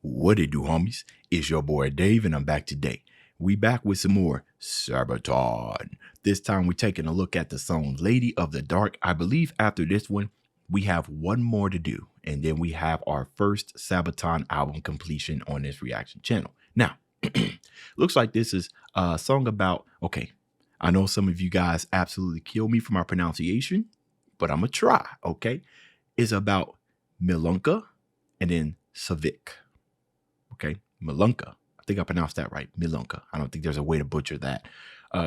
What it do, homies? It's your boy Dave, and I'm back today. We back with some more Sabaton. This time we're taking a look at the song Lady of the Dark. I believe after this one, we have one more to do, and then we have our first Sabaton album completion on this reaction channel. Now, looks like this is a song about, okay, I know some of you guys absolutely kill me for my pronunciation, but I'm going to try, okay? It's about Milunka and then Savic. Okay, Milunka. I think I pronounced that right. Milunka. I don't think there's a way to butcher that.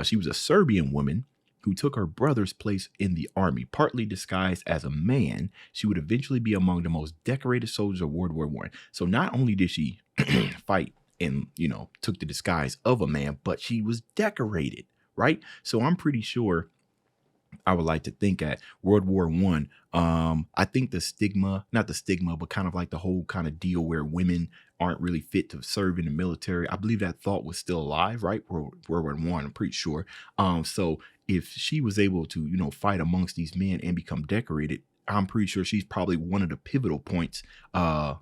She was a Serbian woman who took her brother's place in the army. Partly disguised as a man, she would eventually be among the most decorated soldiers of World War I. So not only did she fight and, took the disguise of a man, but she was decorated, right? So I'm pretty sure I would like to think at World War I, I think the stigma, not the stigma, but kind of like the whole kind of deal where women aren't really fit to serve in the military. I believe that thought was still alive, right? World War I, I'm pretty sure. So if she was able to, fight amongst these men and become decorated, I'm pretty sure she's probably one of the pivotal points. Yeah,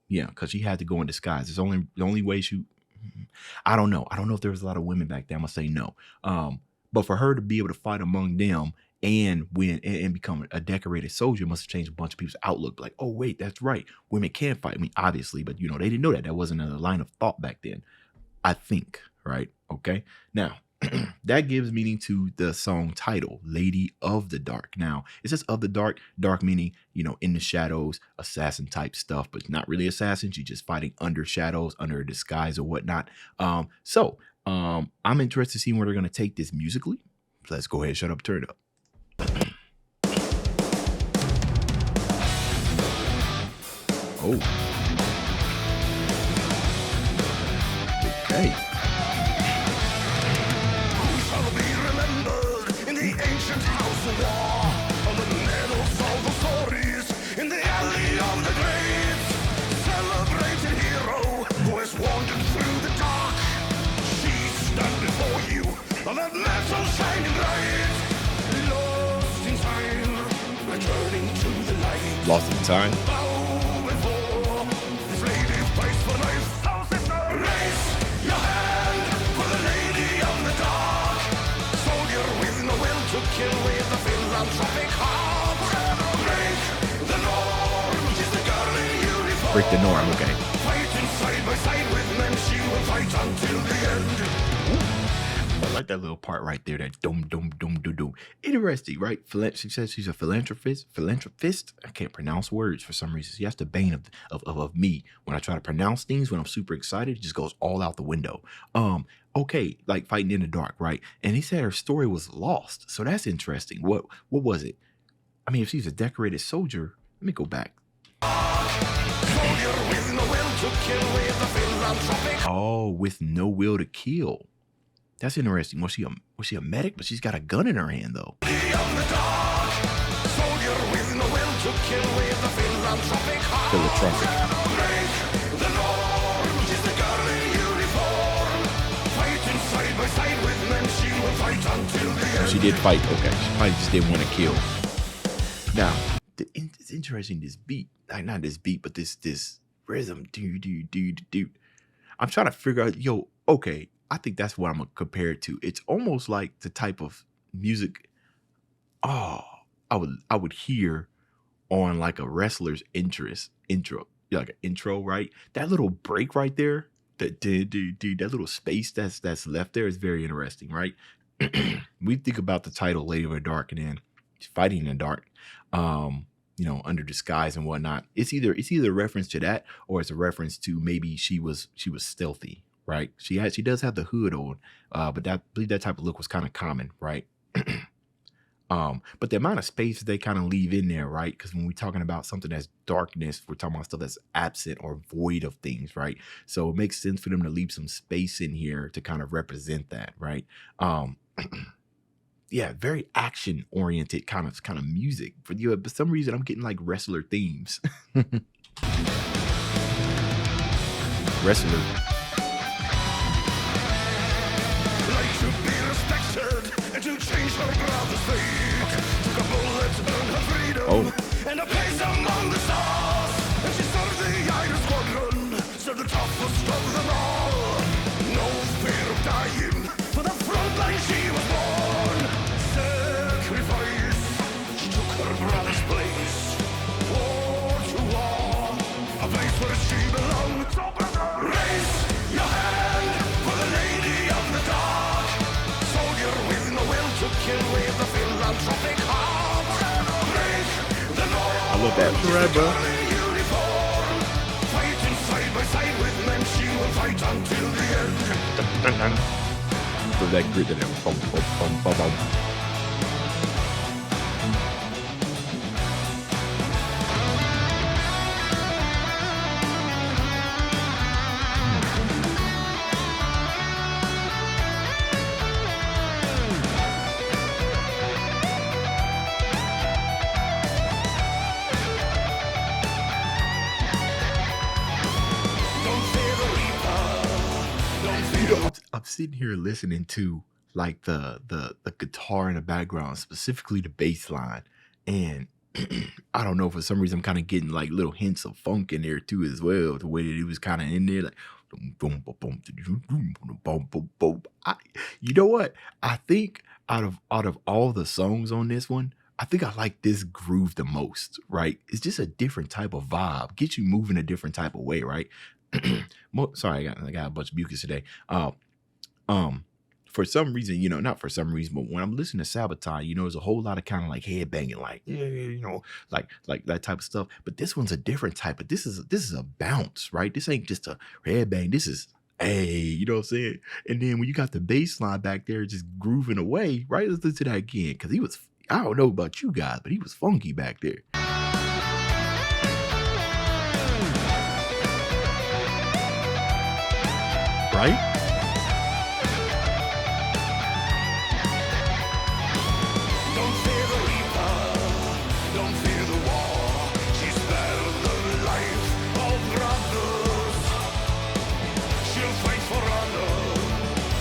because she had to go in disguise. It's the only way she, I don't know. I don't know if there was a lot of women back then. I'm gonna say no. But for her to be able to fight among them and win and become a decorated soldier must have changed a bunch of people's outlook. Like, oh, wait, that's right. Women can fight. I mean, obviously, but, they didn't know that. That wasn't a line of thought back then, I think. Right. OK, now that gives meaning to the song title, Lady of the Dark. Now, it says of the dark, dark meaning, in the shadows, assassin type stuff, but not really assassin. She's just fighting under shadows, under a disguise or whatnot. I'm interested to see where they're going to take this musically. Let's go ahead, shut up, turn it up. Oh. Okay. Who shall be remembered in the ancient house of war? On the medals of the stories in the alley of the great celebrated hero who has wandered through the dark. Stand before you on that metal shining bright, lost in time, returning to the light. Lost in time. Bow before this lady fights for life. So sister, raise your hand for the lady of the dark, soldier with no will to kill with a philanthropic heart. Break the norm, she's the girl in uniform. Break the norm, okay. Fighting side by side with men, she will fight until the end. I like that little part right there, that dum dum dum dum dum. Interesting, right? She says she's a philanthropist. I can't pronounce words for some reason. See, that's the bane of me. When I try to pronounce things, when I'm super excited, it just goes all out the window. Okay, like fighting in the dark, right? And he said her story was lost. So that's interesting. What was it? I mean, if she's a decorated soldier, let me go back. Soldier with no will to kill with a philanthropic. Oh, with no will to kill. That's interesting. Was she a medic? But she's got a gun in her hand, though. She did fight. Okay, she probably just didn't want to kill. Now, it's interesting. This beat, not this beat, but this rhythm. Dude. I'm trying to figure out. Okay. I think that's what I'm gonna compare it to. It's almost like the type of music I would hear on like a wrestler's intro, like an intro, right? That little break right there, that little space that's left there is very interesting, right? We think about the title Lady of the Dark and then fighting in the dark, under disguise and whatnot. It's either a reference to that or it's a reference to maybe she was stealthy. Right, she does have the hood on, but I believe that type of look was kind of common, right? But the amount of space they kind of leave in there, right? Because when we're talking about something that's darkness, we're talking about stuff that's absent or void of things, right? So it makes sense for them to leave some space in here to kind of represent that, right? Yeah, very action oriented kind of music. For some reason, I'm getting like wrestler themes. Wrestler. Oh. And a place among the stars, and she served the Iron Squadron. said the toughest of them all. No fear of dying, for the front line she was born. Sacrifice, she took her brother's place. War to war, a place where she belonged. Raise your hand for the lady of the dark. Soldier with no will to kill, with a philanthropic heart. Break the law. I love that. Forever. Fighting side by side with men, she will fight until the end. So that grit that bum, bum, bum, bum, bum. Don't fear the reaper. Don't fear You know, I'm sitting here listening to like the guitar in the background, specifically the bass line, and I don't know, for some reason I'm kind of getting like little hints of funk in there too as well. The way that it was kind of in there, like boom, boom, boom, boom, boom, boom. You know what? I think out of all the songs on this one, I think I like this groove the most. Right? It's just a different type of vibe, gets you moving a different type of way. Right? Sorry, I got a bunch of mucus today. For some reason, not for some reason, but when I'm listening to Sabaton, there's a whole lot of kind of like head banging, like like that type of stuff. But this one's a different type. But this is a bounce, right? This ain't just a head bang. This is you know what I'm saying? And then when you got the bass line back there just grooving away, right? Let's listen to that again, because I don't know about you guys, but he was funky back there. Right? Don't fear the reaper, don't fear the war. She spared the life of brothers. She'll fight for honor,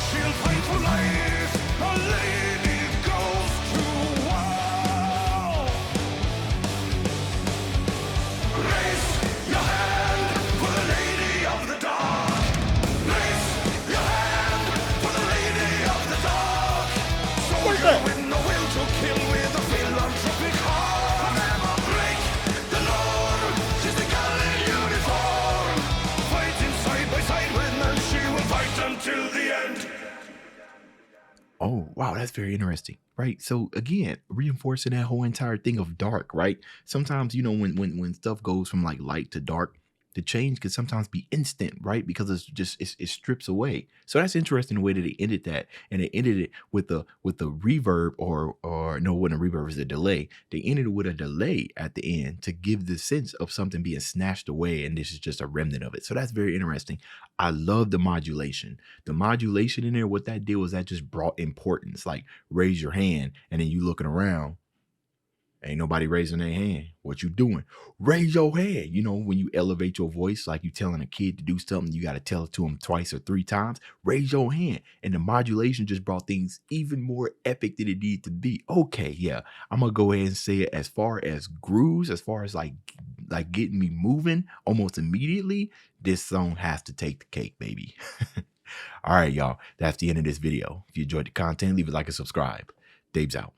she'll fight for life. A lady goes to war. Raise your hand for the lady of the dark. Raise your hand for the lady of the dark. Soldier with no will to kill, with a philanthropic heart. Break the norm, she's the girl in uniform. Fighting side by side with men, she will fight until the end. Oh, wow, that's very interesting, right? So again, reinforcing that whole entire thing of dark, right? Sometimes, when stuff goes from like light to dark, the change can sometimes be instant, right? Because it strips away. So that's interesting the way that they ended that, and they ended it with the reverb, or no, when a reverb is a delay. They ended it with a delay at the end to give the sense of something being snatched away, and this is just a remnant of it. So that's very interesting. I love the modulation. The modulation in there, what that did was that just brought importance. Like, raise your hand, and then you looking around. Ain't nobody raising their hand. What you doing? Raise your hand. When you elevate your voice, like you telling a kid to do something, you got to tell it to them twice or three times. Raise your hand. And the modulation just brought things even more epic than it needed to be. Okay, yeah. I'm going to go ahead and say it, as far as grooves, as far as like getting me moving almost immediately, this song has to take the cake, baby. All right, y'all. That's the end of this video. If you enjoyed the content, leave a like and subscribe. Dave's out.